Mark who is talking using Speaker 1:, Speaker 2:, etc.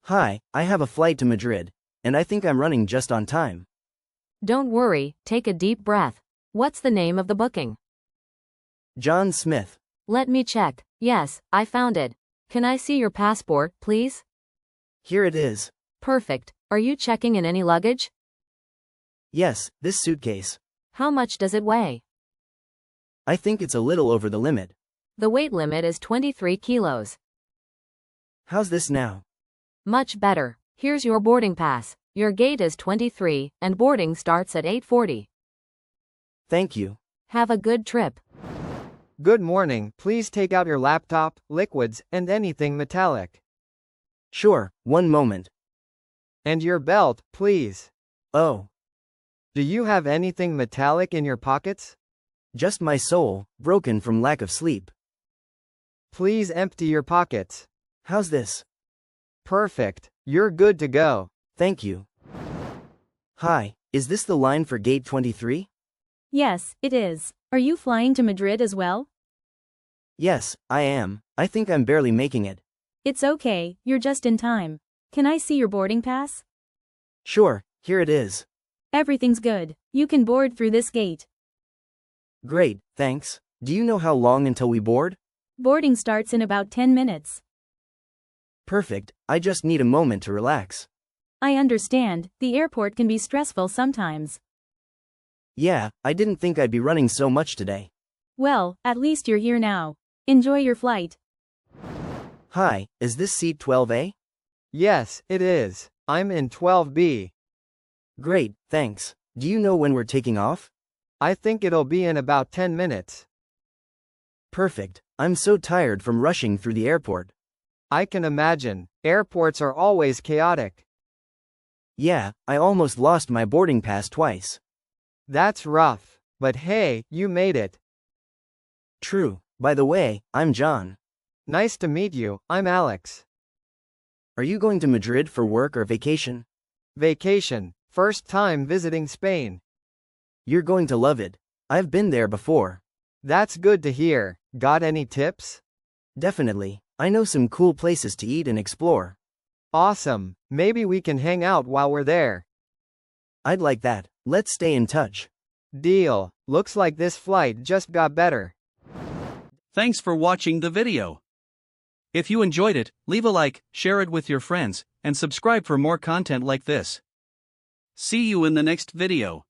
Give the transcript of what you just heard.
Speaker 1: Hi, I have a flight to Madrid, and I think I'm running just on time.
Speaker 2: Don't worry, take a deep breath. What's the name of the booking?
Speaker 1: John Smith.
Speaker 2: Let me check. Yes, I found it. Can I see your passport, please?
Speaker 1: Here it is.
Speaker 2: Perfect. Are you checking in any luggage?
Speaker 1: Yes, this suitcase.
Speaker 2: How much does it weigh?
Speaker 1: I think it's a little over the limit.
Speaker 2: The weight limit is 23 kilos.
Speaker 1: How's this now?
Speaker 2: Much better. Here's your boarding pass. Your gate is 23, and boarding starts at 8:40.
Speaker 1: Thank you.
Speaker 2: Have a good trip.
Speaker 3: Good morning, please take out your laptop, liquids, and anything metallic.
Speaker 1: Sure, one moment.
Speaker 3: And your belt, please.
Speaker 1: Oh,
Speaker 3: Do you have anything metallic in your pockets?
Speaker 1: just my soul, broken from lack of sleep.
Speaker 3: Please empty your pockets.
Speaker 1: How's this?
Speaker 3: Perfect. You're good to go.
Speaker 1: Thank you. Hi, is this the line for gate 23?
Speaker 4: Yes, it is. Are you flying to Madrid as well?
Speaker 1: Yes, I am. I think I'm barely making it.
Speaker 4: It's okay, you're just in time. Can I see your boarding pass?
Speaker 1: Sure, here it is.
Speaker 4: Everything's good. You can board through this gate.
Speaker 1: Great, thanks. Do you know how long until we board?
Speaker 4: Boarding starts in about 10 minutes.
Speaker 1: Perfect, I just need a moment to relax.
Speaker 4: I understand, the airport can be stressful sometimes.
Speaker 1: Yeah, I didn't think I'd be running so much today.
Speaker 4: Well, at least you're here now. Enjoy your flight.
Speaker 1: Hi, is this seat 12A?
Speaker 3: Yes, it is. I'm in 12B.
Speaker 1: Great, thanks. Do you know when we're taking off?
Speaker 3: I think it'll be in about 10 minutes.
Speaker 1: Perfect. I'm so tired from rushing through the airport.
Speaker 3: I can imagine. Airports are always chaotic.
Speaker 1: Yeah, I almost lost my boarding pass twice.
Speaker 3: That's rough. But hey, you made it.
Speaker 1: True. By the way, I'm John.
Speaker 3: Nice to meet you, I'm Alex.
Speaker 1: Are you going to Madrid for work or vacation?
Speaker 3: Vacation. First time visiting Spain.
Speaker 1: You're going to love it. I've been there before.
Speaker 3: That's good to hear. Got any tips?
Speaker 1: Definitely. I know some cool places to eat and explore.
Speaker 3: Awesome. Maybe we can hang out while we're there.
Speaker 1: I'd like that. Let's stay in touch.
Speaker 3: Deal. Looks like this flight just got better.
Speaker 5: Thanks for watching the video. If you enjoyed it, leave a like, share it with your friends, and subscribe for more content like this. See you in the next video.